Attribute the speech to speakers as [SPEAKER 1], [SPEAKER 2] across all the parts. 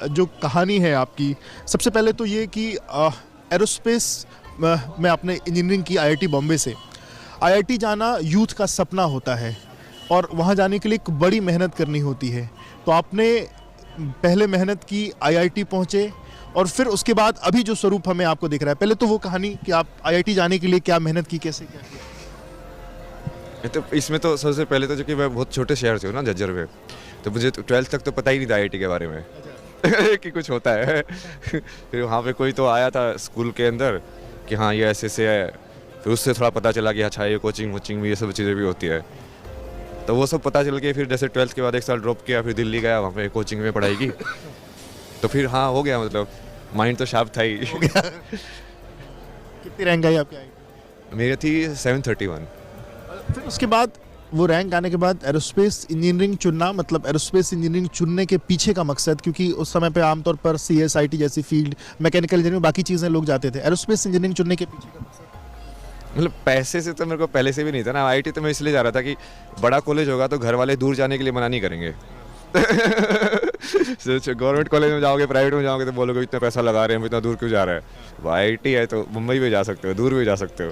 [SPEAKER 1] जो कहानी है आपकी, सबसे पहले तो ये कि एरोस्पेस में आपने इंजीनियरिंग की आईआईटी बॉम्बे से। आईआईटी जाना यूथ का सपना होता है और वहाँ जाने के लिए एक बड़ी मेहनत करनी होती है। तो आपने पहले मेहनत की, आईआईटी पहुँचे और फिर उसके बाद अभी जो स्वरूप हमें आपको दिख रहा है, पहले तो वो कहानी कि आप आईआईटी जाने के लिए क्या मेहनत की, कैसे क्या किया?
[SPEAKER 2] तो इसमें तो सबसे पहले तो, जो कि मैं बहुत छोटे शहर से हूँ ना, झज्जर में, तो मुझे तो 12th तक तो पता ही नहीं था आईआईटी के बारे में कि कुछ होता है। फिर वहाँ पे कोई तो आया था स्कूल के अंदर कि हाँ ये ऐसे से है, फिर उससे थोड़ा पता चला कि अच्छा ये कोचिंग वोचिंग भी, ये सब चीज़ें भी होती है। तो वो सब पता चल के फिर जैसे 12th के बाद 1 साल ड्रॉप किया, फिर दिल्ली गया, वहाँ पे कोचिंग में पढ़ाई की। तो फिर हाँ हो गया, मतलब माइंड तो शार्प था ही।
[SPEAKER 1] कितनी रैंक आई आपकी आईआईटी?
[SPEAKER 2] मेरी थी 731।
[SPEAKER 1] फिर उसके बाद वो रैंक आने के बाद एरोस्पेस इंजीनियरिंग चुनना, मतलब एरोस्पेस इंजीनियरिंग चुनने के पीछे का मकसद, क्योंकि उस समय पे आमतौर पर सीएसआईटी जैसी फील्ड, मैकेनिकल इंजीनियरिंग, बाकी चीज़ें लोग जाते थे, एरोस्पेस इंजीनियरिंग चुनने के पीछे का मकसद?
[SPEAKER 2] मतलब पैसे से तो मेरे को पहले से भी नहीं था ना। आईआईटी तो मैं इसलिए जा रहा था कि बड़ा कॉलेज होगा तो घर वाले दूर जाने के लिए मना नहीं करेंगे। गवर्नमेंट कॉलेज में जाओगे, प्राइवेट में जाओगे तो बोलोगे इतना पैसा लगा रहे हैं, इतना दूर क्यों जा रहा है। वो आईआईटी है तो मुंबई भी जा सकते हो, दूर भी जा सकते हो।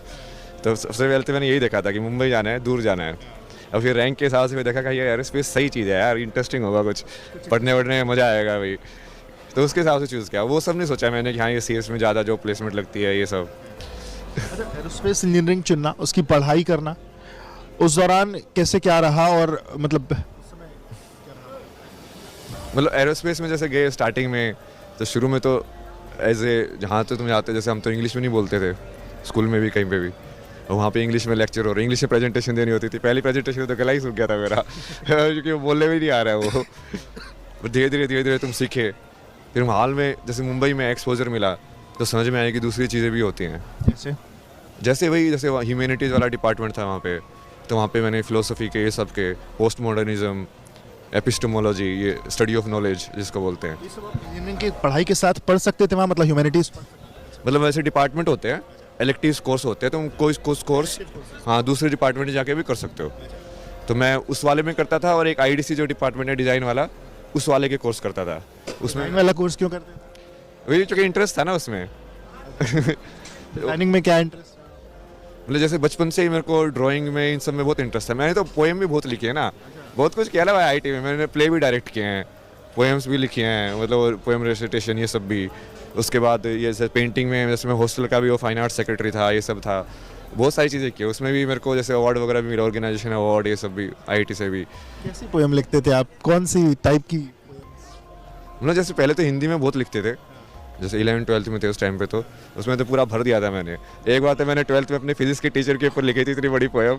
[SPEAKER 2] तो सबसे पहले तो मैंने यही देखा था कि मुंबई जाना है, दूर जाना है। और फिर रैंक के हिसाब से मैं देखा कि यार एरोस्पेस सही चीज़ है यार, इंटरेस्टिंग होगा, कुछ पढ़ने वढ़ने में मज़ा आएगा भाई। तो उसके हिसाब से चूज़ किया। वो सब नहीं सोचा मैंने कि हाँ ये सीएस में ज़्यादा जॉब प्लेसमेंट लगती है, ये सब।
[SPEAKER 1] अच्छा, एरोस्पेस इंजीनियरिंग चुनना, उसकी पढ़ाई करना, उस दौरान कैसे क्या रहा? और मतलब
[SPEAKER 2] एरोस्पेस में जैसे गए स्टार्टिंग में, तो शुरू में तो एज ए, जहाँ तो तुम जाते, जैसे हम तो इंग्लिश में नहीं बोलते थे स्कूल में भी, कहीं पे भी। और वहाँ पे इंग्लिश में लेक्चर हो रहे, इंग्लिश में प्रेजेंटेशन देनी होती थी। पहली प्रेजेंटेशन तो गला ही सूख गया था मेरा क्योंकि वो बोलने भी नहीं आ रहा है वो। धीरे धीरे तुम सीखे। फिर हाल में जैसे मुंबई में एक्सपोजर मिला तो समझ में आया कि दूसरी चीज़ें भी होती हैं। जैसे ह्यूमैनिटीज़ वाला डिपार्टमेंट था वहाँ पे, तो वहाँ पे मैंने फ़िलोसफी के, ये सब के, पोस्ट मॉडर्निज्म, एपिस्टेमोलॉजी, ये स्टडी ऑफ नॉलेज जिसको बोलते हैं।
[SPEAKER 1] ये सब आप इंजीनियरिंग की पढ़ाई के साथ पढ़ सकते थे वहाँ, मतलब ह्यूमैनिटीज़?
[SPEAKER 2] मतलब वैसे डिपार्टमेंट होते हैं, इलेक्टिव कोर्स होते हैं, तो कोई कोर्स हाँ दूसरे डिपार्टमेंट में जाके भी कर सकते हो। तो मैं उस वाले में करता था, और एक आईडीसी जो डिपार्टमेंट है डिज़ाइन वाला, उस वाले के कोर्स करता था। उसमें
[SPEAKER 1] वाला कोर्स क्यों करते थे?
[SPEAKER 2] वही चूँकि इंटरेस्ट था ना उसमें।
[SPEAKER 1] डिजाइनिंग में क्या इंटरेस्ट?
[SPEAKER 2] मतलब जैसे बचपन से ही मेरे को ड्राइंग में, इन सब में बहुत इंटरेस्ट है। मैंने तो पोएम भी बहुत लिखी है ना, बहुत कुछ किया ना भाई आईआईटी में। मैंने प्ले भी डायरेक्ट किए हैं, पोएम्स भी लिखे हैं, मतलब पोएम रेसिटेशन, ये सब भी। उसके बाद ये जैसे पेंटिंग में, जैसे मैं हॉस्टल का भी वो फाइन आर्ट सेक्रेटरी था, ये सब था, बहुत सारी चीज़ें की। उसमें भी मेरे को जैसे अवार्ड वगैरह भी मिला, ऑर्गेनाइजेशन अवार्ड, ये सब भी आईआईटी से भी।
[SPEAKER 1] कैसी पोएम लिखते थे आप? कौन सी टाइप की?
[SPEAKER 2] मतलब जैसे पहले तो हिंदी में बहुत लिखते थे, जैसे 11th-12th में थे उस टाइम पे, तो उसमें तो पूरा भर दिया था मैंने। एक बार तो मैंने 12th में अपने फिजिक्स के टीचर के ऊपर लिखी थी इतनी बड़ी पोएम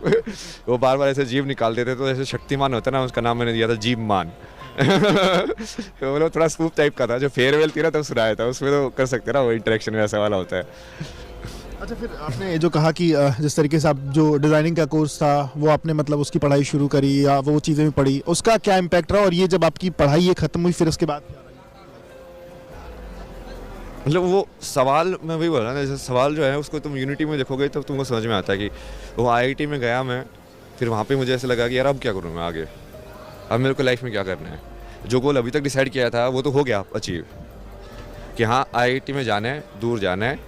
[SPEAKER 2] वो बार बार ऐसे जीव निकालते थे, तो जैसे शक्तिमान होता है ना, उसका नाम मैंने दिया था जीव मान। तो मतलब थोड़ा स्कूप टाइप का था, जो फेयरवेल थी ना तब सुनाया था। उसमें तो कर सकते ना, वो इंटरेक्शन वैसा वाला होता है।
[SPEAKER 1] अच्छा, फिर आपने जो कहा कि जिस तरीके से आप जो डिज़ाइनिंग का कोर्स था वो आपने मतलब उसकी पढ़ाई शुरू करी या वो चीज़ें भी पढ़ी, उसका क्या इम्पैक्ट रहा? और ये जब आपकी पढ़ाई ये ख़त्म हुई, फिर उसके बाद क्या रहा?
[SPEAKER 2] मतलब वो सवाल, मैं वही बोल रहा ना, जैसे सवाल जो है उसको तुम यूनिटी में देखोगे तो तुमको समझ में आता है कि वो आईआईटी में गया मैं, फिर वहाँ पे मुझे ऐसा लगा कि यार अब क्या करूँ मैं आगे, अब मेरे को लाइफ में क्या करना है। जो गोल अभी तक डिसाइड किया था वो तो हो गया अचीव, कि हाँ आईआईटी में जाना है, दूर जाना है,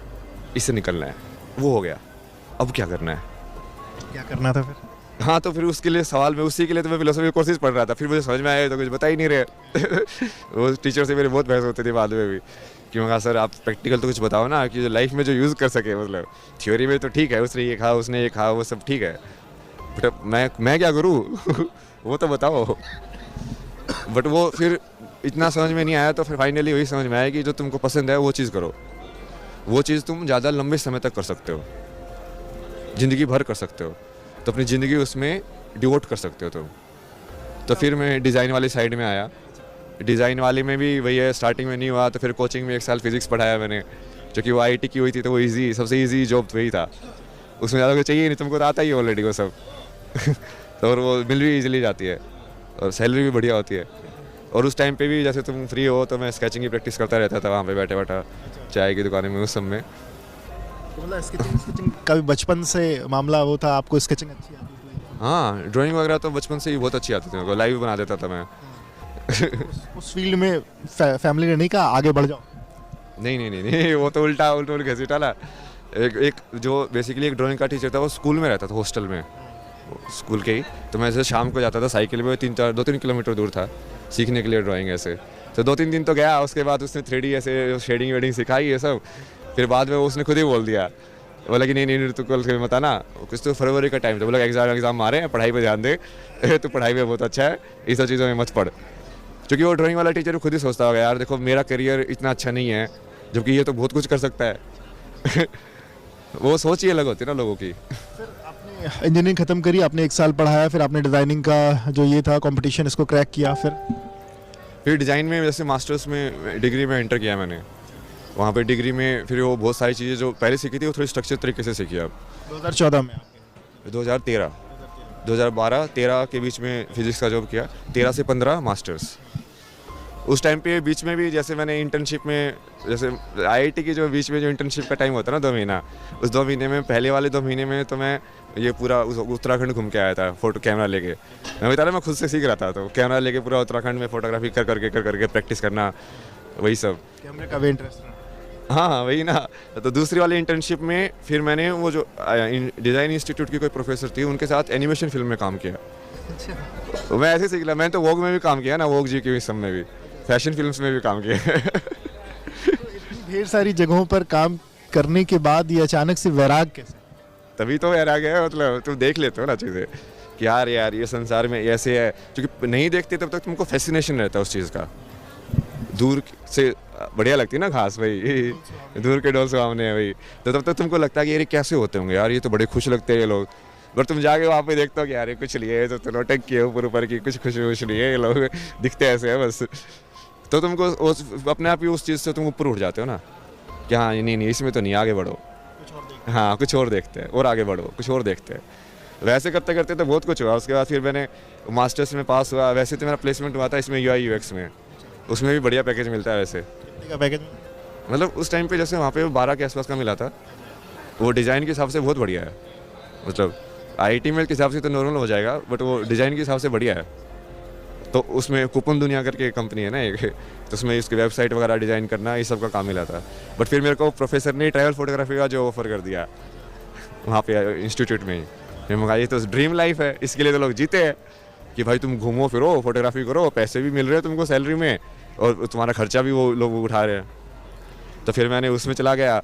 [SPEAKER 2] इससे निकलना है, वो हो गया। अब क्या करना है,
[SPEAKER 1] क्या करना था फिर?
[SPEAKER 2] हाँ तो फिर उसके लिए सवाल में, उसी के लिए तो मैं फिलोसफी कोर्सेज पढ़ रहा था। फिर मुझे समझ में आया तो कुछ बता ही नहीं रहे वो टीचर से मेरी बहुत बहस होती थी बाद में भी, कि मैं कहा सर आप प्रैक्टिकल तो कुछ बताओ ना, कि जो लाइफ में जो यूज़ कर सके। मतलब थ्योरी में तो ठीक है, उसने ये कहा, उसने ये कहा, वो सब ठीक है, बट मैं क्या करूँ वो तो बताओ। बट वो फिर इतना समझ में नहीं आया, तो फिर फाइनली वही समझ में आया कि जो तुमको पसंद है वो चीज़ करो। वो चीज़ तुम ज़्यादा लंबे समय तक कर सकते हो, ज़िंदगी भर कर सकते हो, तो अपनी ज़िंदगी उसमें डिवोट कर सकते हो तुम। तो फिर मैं डिज़ाइन वाली साइड में आया। डिज़ाइन वाले में भी वही है, स्टार्टिंग में नहीं हुआ तो फिर कोचिंग में 1 साल फिजिक्स पढ़ाया मैंने, जो कि वो आईआईटी की हुई थी, तो वो इजी, सबसे इजी जॉब वही था। उसमें ज़्यादा कुछ चाहिए नहीं, तुमको तो आता ही है ऑलरेडी वो सब तो और वो मिल भी ईजिली जाती है और सैलरी भी बढ़िया होती है। और उस टाइम पे भी जैसे तुम फ्री हो तो मैं स्केचिंग की प्रैक्टिस करता रहता था वहाँ पे बैठे बैठा चाय की दुकान में, उस सब में।
[SPEAKER 1] तो मतलब स्केचिंग का भी बचपन से मामला वो था, आपको स्केचिंग अच्छी आती थी?
[SPEAKER 2] हाँ ड्राइंग वगैरह तो बचपन से ही बहुत अच्छी आती थी मेरे को, लाइव बना देता था मैं।
[SPEAKER 1] उस फील्ड में फैमिली ने नहीं कहा आगे बढ़ जाओ?
[SPEAKER 2] नहीं नहीं नहीं नहीं, वो तो उल्टा उल्टा उल्टा घसीटा डाला। एक जो बेसिकली एक ड्राइंग का टीचर था, वो स्कूल में रहता था, हॉस्टल में, स्कूल के ही। तो मैं ऐसे शाम को जाता था साइकिल में, 2-3 किलोमीटर दूर था, सीखने के लिए ड्राइंग ऐसे। तो 2-3 दिन तो गया, उसके बाद उसने 3D ऐसे शेडिंग वेडिंग सिखाई ये सब। फिर बाद में उसने खुद ही बोल दिया, बोला कि नहीं नहीं तो कल मत आना। कुछ तो फरवरी का टाइम था, बोला एग्जाम आ रहे हैं, पढ़ाई पे ध्यान दे, तो पढ़ाई में बहुत अच्छा है, ये सब चीज़ों में मत पढ़। क्योंकि वो ड्राइंग वाला टीचर खुद ही सोचता होगा, यार देखो मेरा करियर इतना अच्छा नहीं है, जबकि ये तो बहुत कुछ कर सकता है। वो सोच ही अलग होती है ना लोगों की।
[SPEAKER 1] फिर आपने इंजीनियरिंग खत्म करी, आपने 1 साल पढ़ाया, फिर आपने डिज़ाइनिंग का जो ये था कंपटीशन, इसको क्रैक किया।
[SPEAKER 2] फिर डिज़ाइन में जैसे मास्टर्स में डिग्री में एंटर किया मैंने, वहाँ पे डिग्री में फिर वो बहुत सारी चीज़ें जो पहले सीखी थी वो थोड़ी स्ट्रक्चर तरीके से सीखी। अब
[SPEAKER 1] 2014 में
[SPEAKER 2] 2012-13 के बीच में फिजिक्स का जॉब किया, 13 से 15 मास्टर्स। उस टाइम पे बीच में भी जैसे मैंने इंटर्नशिप में, जैसे आईआईटी की जो बीच में जो इंटर्नशिप का टाइम होता है ना 2 महीना, उस 2 महीने में, पहले वाले 2 महीने में तो मैं ये पूरा उत्तराखंड घूम के आया था, फोटो कैमरा लेके। मैं बता रहा, मैं खुद से सीख रहा था, तो कैमरा लेके पूरा उत्तराखंड में फोटोग्राफी कर करके प्रैक्टिस करना, वही सब।
[SPEAKER 1] कैमरे का भी इंटरेस्ट रहा?
[SPEAKER 2] हाँ वही ना। तो दूसरी वाली इंटर्नशिप में फिर मैंने वो जो डिज़ाइन इंस्टीट्यूट की कोई प्रोफेसर थी, उनके साथ एनिमेशन फिल्म में काम किया। तो मैं ऐसे सीख लिया। मैंने तो वोग में भी काम किया ना, वोग जी की सब में भी, फैशन फिल्म्स में भी काम किया।
[SPEAKER 1] ढेर सारी जगहों पर काम करने के बाद ये अचानक से वैराग कैसे?
[SPEAKER 2] तभी तो वैराग है, मतलब तुम देख लेते हो ना चीज़ें कि यार ये संसार में ऐसे है, क्योंकि नहीं देखते तब तक तुमको फैसिनेशन रहता है उस चीज़ का। दूर से बढ़िया लगती है ना घास, भाई दूर के डोल सामने है भाई, तो तब तक तुमको लगता है कि यार कैसे होते होंगे यार, ये तो बड़े खुश लगते हैं ये लोग। पर तुम जाके वहाँ पे देखते हो कि यार ये कुछ लिए तो नोटक किए ऊपर की, कुछ खुश नहीं है ये लोग, दिखते ऐसे है बस। तो तुमको अपने आप ही उस चीज़ से तुम ऊपर उठ जाते हो ना कि हाँ नहीं इसमें तो नहीं, आगे बढ़ो, हाँ कुछ और देखते हैं, और आगे बढ़ो, कुछ और देखते हैं। वैसे करते करते तो बहुत कुछ हुआ। उसके बाद फिर मैंने मास्टर्स में पास हुआ। वैसे तो मेरा प्लेसमेंट हुआ था इसमें UI UX में, उसमें भी बढ़िया पैकेज मिलता है वैसे।
[SPEAKER 1] कितने का पैकेज?
[SPEAKER 2] मतलब उस टाइम पे जैसे वहाँ पे 12 के आसपास का मिला था, वो डिज़ाइन के हिसाब से बहुत बढ़िया है। मतलब IIT में के हिसाब से तो नॉर्मल हो जाएगा, बट वो डिज़ाइन के हिसाब से बढ़िया है। तो उसमें कूपन दुनिया करके कंपनी है ना एक, तो उसमें इसकी वेबसाइट वगैरह डिज़ाइन करना, ये सब का काम मिला था। बट फिर मेरे को प्रोफेसर ने ट्रैवल फोटोग्राफी का जो ऑफर कर दिया वहाँ पे इंस्टीट्यूट में ही। मैं मंगा, ये तो ड्रीम लाइफ है, इसके लिए तो लोग जीते हैं कि भाई तुम घूमो फिरो, फोटोग्राफी करो, पैसे भी मिल रहे हैं तुमको सैलरी में, और तुम्हारा खर्चा भी वो लोग उठा रहे हैं। तो फिर मैंने उसमें चला गया।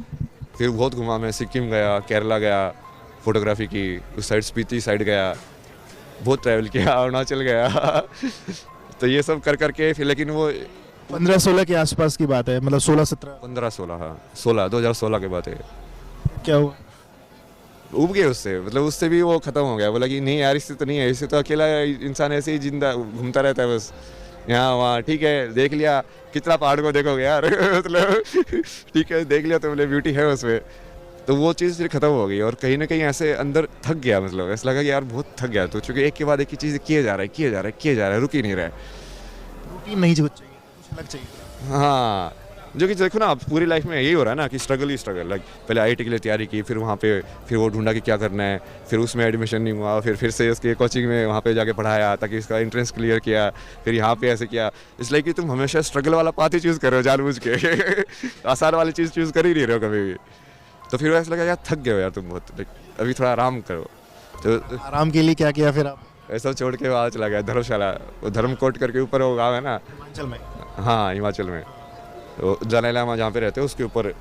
[SPEAKER 2] फिर बहुत घुमा मैं, सिक्किम गया, केरला गया, फोटोग्राफी की, उस साइड स्पीति साइड गया, बहुत ट्रैवल किया, अरुणाचल गया। तो ये सब कर करके फिर, लेकिन वो
[SPEAKER 1] 15-16 के आसपास की बात है, मतलब 16-17?
[SPEAKER 2] 15-16, हाँ 2016 के बाद है।
[SPEAKER 1] क्या हुआ?
[SPEAKER 2] उब गए उससे, मतलब उससे भी वो खत्म हो गया। बोला कि नहीं यार इससे तो नहीं है, इससे तो अकेला इंसान ऐसे ही जिंदा घूमता रहता है बस, यहाँ वहाँ। ठीक है देख लिया, कितना पहाड़ को देखोगे यार। मतलब ठीक है देख लिया तो बोले ब्यूटी है उसमें। तो वो चीज़ फिर खत्म हो गई, और कहीं ना कहीं ऐसे अंदर थक गया। मतलब ऐसा लगा कि यार बहुत थक गया, तो चूँकि एक के बाद एक ही चीज़ किए जा रहा है, रुक ही नहीं रहा है।
[SPEAKER 1] रूटीन नहीं चाहिए, कुछ अलग चाहिए।
[SPEAKER 2] हाँ, जो कि देखो ना पूरी लाइफ में यही हो रहा है ना कि स्ट्रगल ही स्ट्रगल। लाइक पहले IIT के लिए तैयारी की, फिर वहाँ पे फिर वो ढूंढा कि क्या करना है, फिर उसमें एडमिशन नहीं हुआ, फिर से उसके कोचिंग में वहाँ पे जाके पढ़ाया ताकि उसका एंट्रेंस क्लियर किया, फिर यहाँ पे ऐसे किया। इसलिए कि तुम हमेशा स्ट्रगल वाला पाथ ही चूज़ कर रहे हो जानबूझ के। आसान वाली चीज़ चूज़ कर ही नहीं रहे हो कभी भी। तो फिर ऐसा लगा यार थक गए हो यार तुम बहुत, अभी थोड़ा आराम करो। तो
[SPEAKER 1] आराम के लिए क्या किया फिर आप?
[SPEAKER 2] ऐसा छोड़ के वहाँ चला गया धर्मशाला, वो धर्मकोट करके ऊपर वो गाँव है ना,
[SPEAKER 1] हिमाचल में?
[SPEAKER 2] हाँ हिमाचल में, तो दलाई लामा जहाँ पे रहते हैं उसके ऊपर।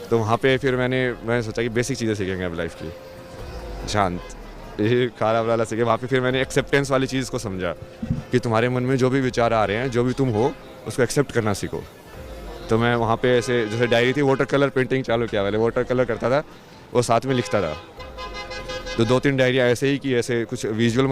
[SPEAKER 2] तो वहाँ पे फिर मैंने सोचा कि बेसिक चीज़ें सीखेंगे अब लाइफ की, शांत, ये खाना वाला सीखे। वहाँ पे फिर मैंने एक्सेप्टेंस वाली चीज़ को समझा कि तुम्हारे मन में जो भी विचार आ रहे हैं, जो भी तुम हो, उसको एक्सेप्ट करना सीखो। तो मैं वहाँ पे ऐसे जैसे डायरी थी, वाटर कलर पेंटिंग चालू किया, पहले वाटर कलर करता था, वो साथ में लिखता था। तो 2-3 डायरियाँ ऐसे ही कि ऐसे कुछ विजुअल